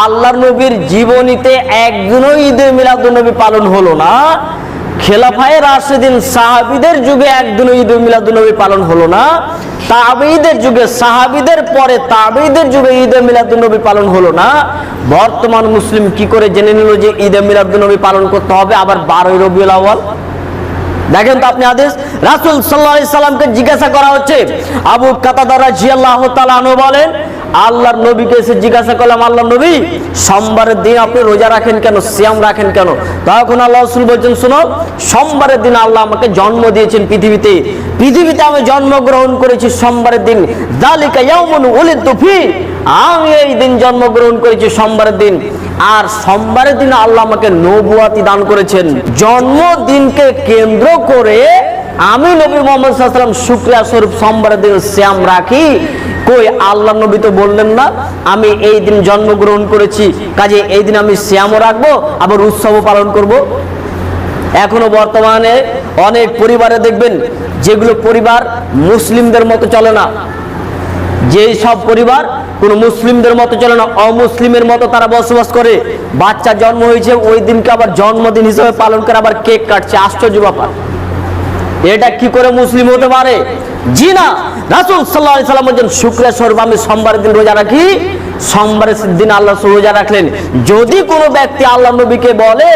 আল্লাহর নবীর জীবনীতে একদিনও ঈদে মিলাদুন্নবী পালন হলো না। খেলাফায়ে রাশিদিন সাহাবীদের যুগে একদিনও ঈদে মিলাদুন্নবী পালন হলো না। তাবেঈদের যুগে, সাহাবীদের পরে তাবেঈদের যুগে ঈদে মিলাদুন্নবী পালন হলো না। বর্তমান মুসলিম কি করে জেনে নিল যে ঈদে মিলাদুন্নবী পালন করতে হবে আবার 12ই রবিউল আউয়াল? দেখেন তো আপনি হাদিস, রাসূল সাল্লাল্লাহু আলাইহি সাল্লামকে জিজ্ঞাসা করা হচ্ছে। আবু কাতাদা রাদিয়াল্লাহু তাআলা আনহু বলেন, আল্লাহর নবীকে এসে জিজ্ঞাসা করলাম, আল্লাহর নবী সোমবারের দিন আপনি রোজা রাখেন কেন, সিয়াম রাখেন কেন? তখন আল্লাহ রাসূল বলছেন, শোনো, সোমবারের দিন আল্লাহ আমাকে জন্ম দিয়েছেন পৃথিবীতে আমি জন্মগ্রহণ করেছি সোমবারের দিন। যালিকা ইয়াউমুন উলিদতু ফি, আমি এই দিন জন্মগ্রহণ করেছি সোমবারের দিন। আর সোমবারের দিন আল্লাহ আমাকে নবুয়াতি দান করেছেন। জন্মদিনকে কেন্দ্র করে আমি নবী মুহাম্মদ সাল্লাল্লাহু আলাইহি ওয়াসাল্লাম শুকরিয়া স্বরূপ সোমবারের দিন সিয়াম রাখি। কই, আল্লাহ নবী তো বললেন না আমি এই দিন জন্মগ্রহণ করেছি, কাজে এই দিন আমি সিয়ামও রাখবো আবার উৎসবও পালন করব। এখনো বর্তমানে অনেক পরিবারে দেখবেন যেগুলো পরিবার মুসলিমদের মতো চলে না, যেই সব পরিবার কোন মুসলিমদের মতো চলে না, অমুসলিমের মতো তারা বসবাস করে। বাচ্চা জন্ম হয়েছে ওই দিনকে আবার জন্মদিন হিসেবে পালন করে, আবার কেক কাটছে। আশ্চর্য ব্যাপার, এটা কি করে মুসলিম হতে পারে? জি না, রাসূল সাল্লাল্লাহু আলাইহি সাল্লাম বলেন শুকরিয়া স্বরূপ আমি সোমবারের দিন রোজা রাখি। সোমবারের দিন আল্লাহ রোজা রাখলেন। যদি কোনো ব্যক্তি আল্লাহ নবীকে বলে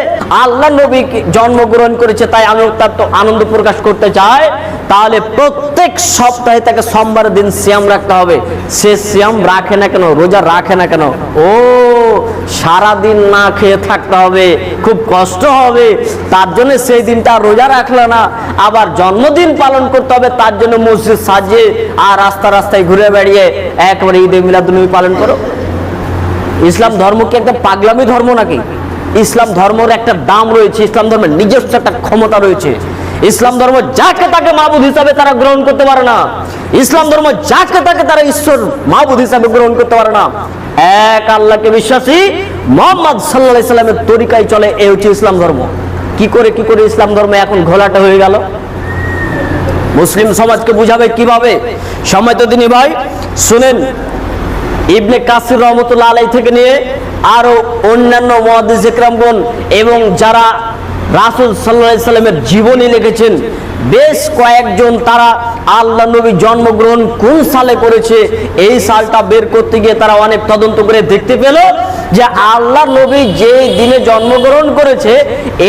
আল্লাহ নবী জন্মগ্রহণ করেছে তাই আমি তার তো আনন্দ প্রকাশ করতে চাই, তাহলে প্রত্যেক সপ্তাহে তাকে সোমবারের দিন সিয়াম রাখতে হবে। সে সিয়াম রাখে না কেন, রোজা রাখে না কেন? ও, সারাদিন না খেয়ে থাকতে হবে, খুব কষ্ট হবে, তার জন্য সেই দিনটা রোজা রাখলে না, আবার জন্মদিন পালন করতে হবে, তার জন্য মসজিদ সাজিয়ে আর রাস্তায় ঘুরে বেড়িয়ে একবারে ঈদে মিলাদুন্নবী পালন করো। ইসলাম ধর্ম কি একটা পাগলামি ধর্ম নাকি? ইসলাম ধর্মের একটা দাম রয়েছে, ইসলাম ধর্মের নিজস্ব একটা ক্ষমতা রয়েছে। ইসলাম ধর্ম যাকে তাকে মাবুদ হিসাবে তারা গ্রহণ করতে পারে না। ইসলাম ধর্ম যাকে তাকে তারা ঈশ্বর মাবুদ হিসাবে গ্রহণ করতে পারে না। এক আল্লাহকে বিশ্বাসী মুহাম্মদ সাল্লাল্লাহু আলাইহি সাল্লামের তরিকায় চলে, এই হচ্ছে ইসলাম ধর্ম। কি করে ইসলাম ধর্ম এখন ঘোলাটে হয়ে গেল? মুসলিম সমাজকে বুঝাবে কিভাবে? সময় তো দিনই ভাই শুনেন, ইবনে কাসির রহমতুল্লাহ আলাইহি থেকে নিয়ে আরো অন্যান্য মুহাদ্দিস ইকরামগণ এবং যারা রাসূল সাল্লাল্লাহু আলাইহি সাল্লামের জীবনী লিখেছেন বেশ কয়েকজন, তারা আল্লাহ নবী জন্মগ্রহণ কোন সালে করেছে এই সালটা বের করতে গিয়ে তারা অনেক তদন্ত করে দেখতে পেল যে আল্লাহ নবী যে দিনে জন্মগ্রহণ করেছে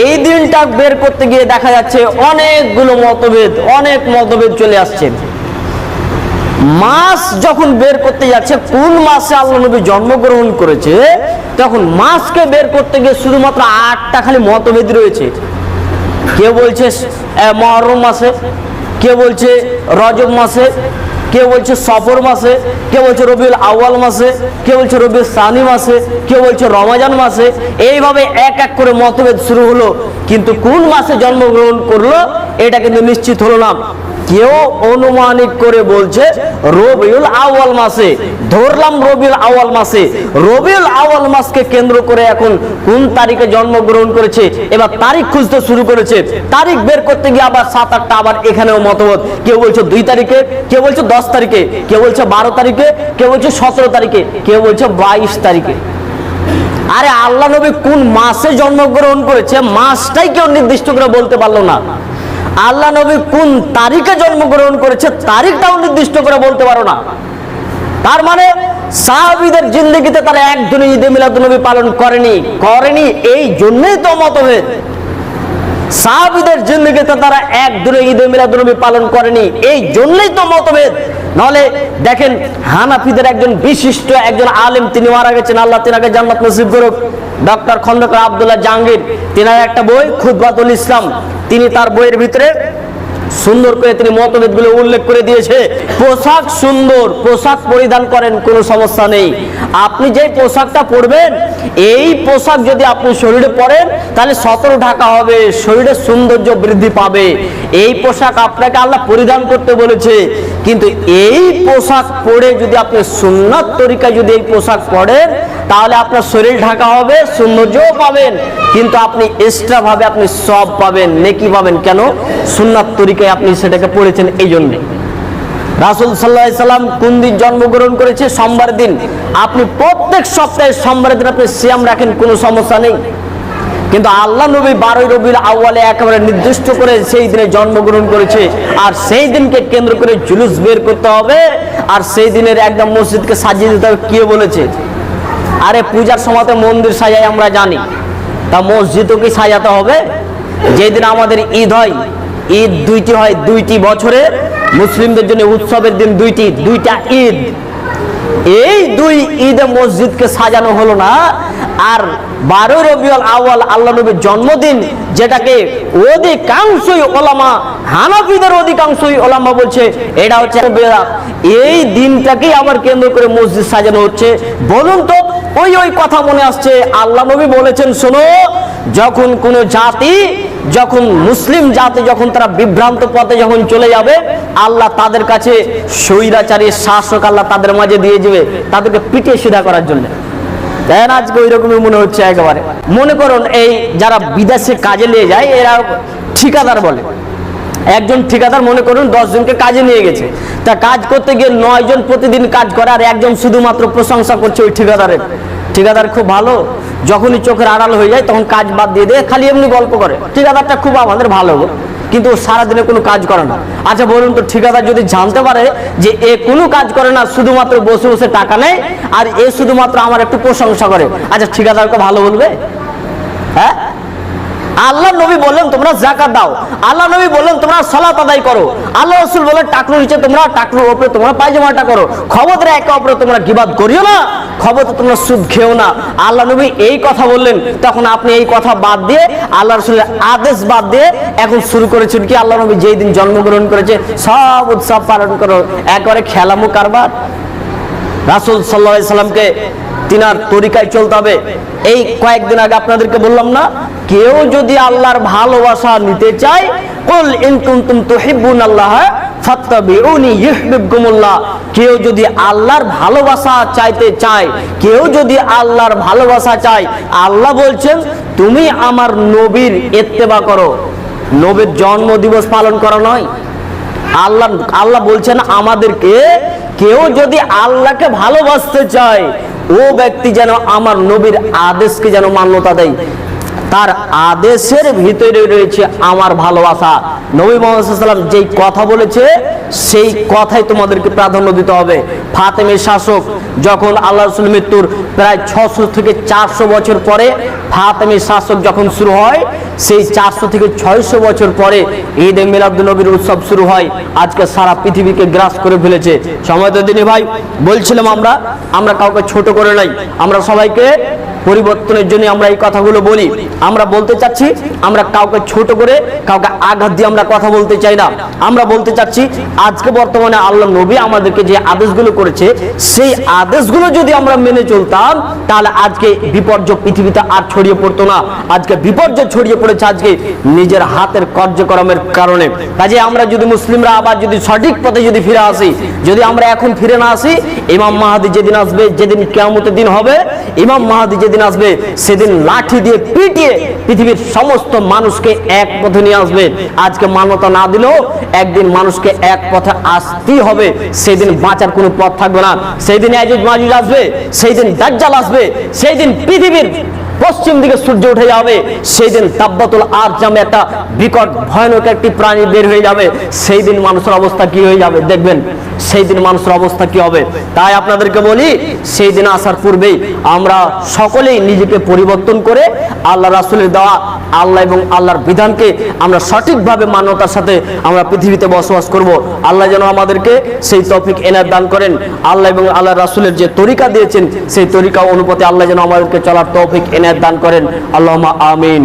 এই দিনটা বের করতে গিয়ে দেখা যাচ্ছে অনেক মতভেদ চলে আসছে। মাস যখন বের করতে যাচ্ছে কোন মাসে আল্লাহ নবী জন্মগ্রহণ করেছে, তখন মাসকে বের করতে গিয়ে শুধুমাত্র 8টা খালি মতভেদ রয়েছে। কেউ বলছে মুহররম মাসে, কেউ বলছে রজব মাসে, কেউ বলছে সফর মাসে, কেউ বলছে রবিউল আউয়াল মাসে, কেউ বলছে রবিউল সানি মাসে, কেউ বলছে রমজান মাসে। এইভাবে এক এক করে মতভেদ শুরু হলো, কিন্তু কোন মাসে জন্মগ্রহণ করলো এটা কিন্তু নিশ্চিত হলো না। কেউ অনুমানিক করে বলছে রবিউল আউয়াল মাসে, ধরলাম রবিউল আউয়াল মাসে। রবিউল আউয়াল মাসকে কেন্দ্র করে এখন কোন তারিখে জন্মগ্রহণ করেছে এবার তারিখ খুঁজতে শুরু করেছে। তারিখ বের করতে গিয়ে আবার 7-8টা, আবার এখানেও মতভেদ। কেউ বলছে 2 তারিখে, কেউ বলছে 10 তারিখে, কেউ বলছে 12 তারিখে, কেউ বলছে 17 তারিখে, কেউ বলছে 22 তারিখে। আরে আল্লাহ নবী কোন মাসে জন্মগ্রহণ করেছে মাসটাই কেউ নির্দিষ্ট করে বলতে পারলো না। আল্লাহ নবী কোন তারিখে জন্মগ্রহণ করেছে তারিখটাও নির্দিষ্ট করে বলতে পারো না। তার মানে সাহাবীদের জিন্দেগিতে তারা একদিনও ঈদে মিলাদুন্নবী পালন করেনি, এই জন্যই তো মতভেদ। সাহাবীদের জিন্দেগিতে তারা একদিনও ঈদে মিলাদুন্নবী পালন করেনি, এই জন্যই তো মতভেদ। নাহলে দেখেন হানাফিদের একজন বিশিষ্ট একজন আলেম, তিনি মারা গেছেন, আল্লাহ তিনাকে জান্নাত নসিব করুক, ডক্টর খন্দকার আব্দুল্লাহ জাহাঙ্গীর। তিনার একটা বই খুতবাতুল ইসলাম, তিনি তার বইয়ের ভিতরে সুন্দর করে তিনি মতভেদগুলো উল্লেখ করে দিয়েছে। পোশাক সুন্দর, পোশাক পরিধান করেন, কোনো সমস্যা নেই। আপনি যে পোশাকটা পরবেন এই পোশাক যদি আপনি শরীরে পরেন তাহলে সতর ঢাকা হবে, শরীরের সৌন্দর্য বৃদ্ধি পাবে। এই পোশাক আপনাকে আল্লাহ পরিধান করতে বলেছে, কিন্তু এই পোশাক পরে যদি আপনি সুন্নাত তরিকায় যদি এই পোশাক পরেন তাহলে আপনার শরীর ঢাকা হবে, সৌন্দর্যও পাবেন, কিন্তু আপনি এক্সট্রা ভাবে আপনি সব পাবেন, নেকি পাবেন। কেন? সুন্নাত তরিকায় আপনি সেটাকে পড়েছেন এই জন্য। রাসূল সাল্লাল্লাহু আলাইহি সাল্লাম কোন দিন জন্মগ্রহণ করেছে? সোমবার দিন। আপনি প্রত্যেক সপ্তাহে সোমবার দিন আপনি সিয়াম রাখেন, কোনো সমস্যা নেই। কিন্তু আল্লাহ নবী 12 রবিউল আউয়ালে একেবারে নির্দিষ্ট করে সেই দিনে জন্মগ্রহণ করেছে, আর সেই দিনকে কেন্দ্র করে জুলুস বের করতে হবে, আর সেই দিনের একদম মসজিদকে সাজিয়ে দিতে হবে। কে বলেছে? আরে পূজার সময়তে মন্দির সাজাই আমরা জানি, তা মসজিদও কি সাজাতে হবে? যেদিন আমাদের ঈদ হয়, ঈদ দুইটি হয়, দুইটি বছরে মুসলিমদের জন্য উৎসবের দিন দুইটা ঈদ। এই দুই ঈদে মসজিদকে সাজানো হলো না, আর 12 রবিউল আউয়াল আল্লাহ নবীর জন্মদিন, যেটাকে অধিকাংশই ওলামা, হানাফিদের অধিকাংশই ওলামা বলছে এটা হচ্ছে বেদাত, এই দিনটাকেই আবার কেন্দ্র করে মসজিদ সাজানো হচ্ছে। বলুন তো, ওই কথা মনে আসছে? আল্লাহ নবী বলেছেন, শোনো, যখন কোন জাতি, যখন মুসলিম জাতি যখন তারা বিভ্রান্ত পথে যখন চলে যাবে, আল্লাহ তাদের কাছে স্বৈরাচারী শাসক আল্লাহ তাদের মাঝে দিয়ে যাবে, তাদেরকে পিটিয়ে সিধা করার জন্য। দেখেন আজকে ওই রকমই মনে হচ্ছে একেবারে। মনে করুন এই যারা বিদেশে কাজে নিয়ে যায়, এরা ঠিকাদার বলে। একজন ঠিকাদার মনে করুন 10 জনকে কাজে নিয়ে গেছে, তা কাজ করতে গিয়ে 9 জন প্রতিদিন কাজ করে, আর একজন শুধুমাত্র প্রশংসা করছে ওই ঠিকাদারের। ঠিকাদার খুব ভালো, যখনই চোখের আড়াল হয়ে যায় তখন কাজ বাদ দিয়ে দেয়, খালি এমনি গল্প করে। ঠিকাদারটা খুব আমাদের ভালো, কিন্তু সারাদিনে কোনো কাজ করে না। আচ্ছা বলুন তো, ঠিকাদার যদি জানতে পারে যে এ কোনো কাজ করে না, শুধুমাত্র বসে বসে টাকা নেয়, আর এ শুধুমাত্র আমার একটু প্রশংসা করে, আচ্ছা ঠিকাদারকে ভালো বলবে? হ্যাঁ? আল্লাহ নবী বললেন তোমরা যাকাত দাও, আল্লাহ নবী বললেন তোমরা সালাত আদায় করো, আল্লাহ রাসূল বলেন টাকলুর নিচে তোমরা, টাকলুর উপরে তোমরা পায়জামাটা করো, খবরদার একে অপরে তোমরা গীবাত করিও না, খবরদার তোমরা সুদ খেও না। আল্লাহ নবী এই কথা বললেন, তখন আপনি এই কথা বাদ দিয়ে, আল্লাহ রাসূলের আদেশ বাদ দিয়ে এখন শুরু করেছেন কি? আল্লাহ নবী যেই দিন জন্মগ্রহণ করেছে সব উৎসব পালন করো, একেবারে খেলামু কারবার। রাসূল সাল্লাল্লাহু আলাইহি সাল্লামকে তিনার তরিকায় চলতে হবে। এই কয়েকদিন আগে আপনাদেরকে বললাম না, কেউ যদি আল্লাহর ভালোবাসা নিতে চায়, কুল ইন কুনতুম তুহিব্বুনাল্লাহ ফাত্তাবিউনি ইউহিব্বুকুমুল্লাহ, কেউ যদি আল্লাহর ভালোবাসা চাইতে চায়, কেউ যদি আল্লাহর ভালোবাসা চায়, আল্লাহ বলছেন তুমি আমার নবীর ইত্তেবা করো। নবীর জন্ম দিবস পালন করা নয়। আল্লাহ বলছেন আমাদেরকে, কেউ যদি আল্লাহকে ভালোবাসতে চায়, ও ব্যক্তি যেন আমার নবীর আদেশকে যেন মান্যতা দেয়। তার আদেশের ভিতরে রয়েছে আমার ভালোবাসা। নবী মুহাম্মদ সাল্লাল্লাহু আলাইহি ওয়াসাল্লাম যেই কথা বলেছে সেই কথাই তোমাদেরকে প্রাধান্য দিতে হবে। ফাতেমের শাসক যখন আল্লাহ রাসূল মৃত্যুর প্রায় 600 থেকে 400 বছর পরে ফাতেমের শাসক যখন শুরু হয়, সেই 400 থেকে 600 বছর পরে ঈদ এ মিলাদুন নবীর উৎসব শুরু হয়। আজকে সারা পৃথিবীকে গ্রাস করে ফেলেছে। সময়ত দিনী ভাই বলছিলাম, আমরা কাউকে ছোট করে নাই, আমরা সবাইকে পরিবর্তনের জন্য আমরা এই কথাগুলো বলি। আমরা বলতে চাচ্ছি, আমরা কাউকে ছোট করে, কাউকে আঘাত দিয়ে আমরা কথা বলতে চাই না। আমরা বলতে চাচ্ছি আজকে বর্তমানে আল্লাহ নবী আমাদেরকে যে আদেশগুলো করেছে, সেই আদেশগুলো যদি আমরা মেনে চলতাম, তাহলে আজকে বিপর্যয় পৃথিবীতে আর ছড়িয়ে পড়তো না। আজকে বিপর্যয় ছড়িয়ে পড়েছে আজকে নিজের হাতের কার্যক্রমের কারণে। কাজে আমরা যদি মুসলিমরা আবার যদি সঠিক পথে যদি ফিরে আসি, যদি আমরা এখন ফিরে না আসি, ইমাম মাহদী যেদিন আসবে, যেদিন কিয়ামতের দিন হবে, ইমাম মাহদী যেদিন আসবে, সেদিন লাঠি দিয়ে পিটিয়ে পৃথিবীর সমস্ত মানুষকে এক পথে নিয়ে আসবে। আজকে মান্যতা না দিলেও একদিন মানুষকে এক পথে আসতেই হবে, সেদিন বাঁচার কোনো পথ থাকবে না। সেই দিন ইয়াজুজ মাজুজ আসবে, সেই দিন দাজ্জাল আসবে, সেই দিন পৃথিবীর পশ্চিম দিকে সূর্য উঠে যাবে, সেই দিন তাব্বাতুল আরজ নামে একটা বিকট ভয়ানক একটি প্রাণী বের হয়ে যাবে। সেই দিন মানুষের অবস্থা কি হয়ে যাবে দেখবেন, সেই দিন মানুষের অবস্থা কি হবে। তাই আপনাদেরকে বলি, সেই দিন আসার পূর্বেই আমরা সকলেই নিজেকে পরিবর্তন করে আল্লাহ রাসূলের দেওয়া আল্লাহ এবং আল্লাহর বিধানকে আমরা সঠিকভাবে মান্যতার সাথে আমরা পৃথিবীতে বসবাস করব। আল্লাহ যেন আমাদেরকে সেই তৌফিক এনায়েত দান করেন। আল্লাহ এবং আল্লাহ রাসূলের যে তরিকা দিয়েছেন, সেই তরিকা অনুপাতে আল্লাহ যেন আমাদেরকে চলার তৌফিক এনায়েত দান করেন। আল্লাহুম্মা আমিন।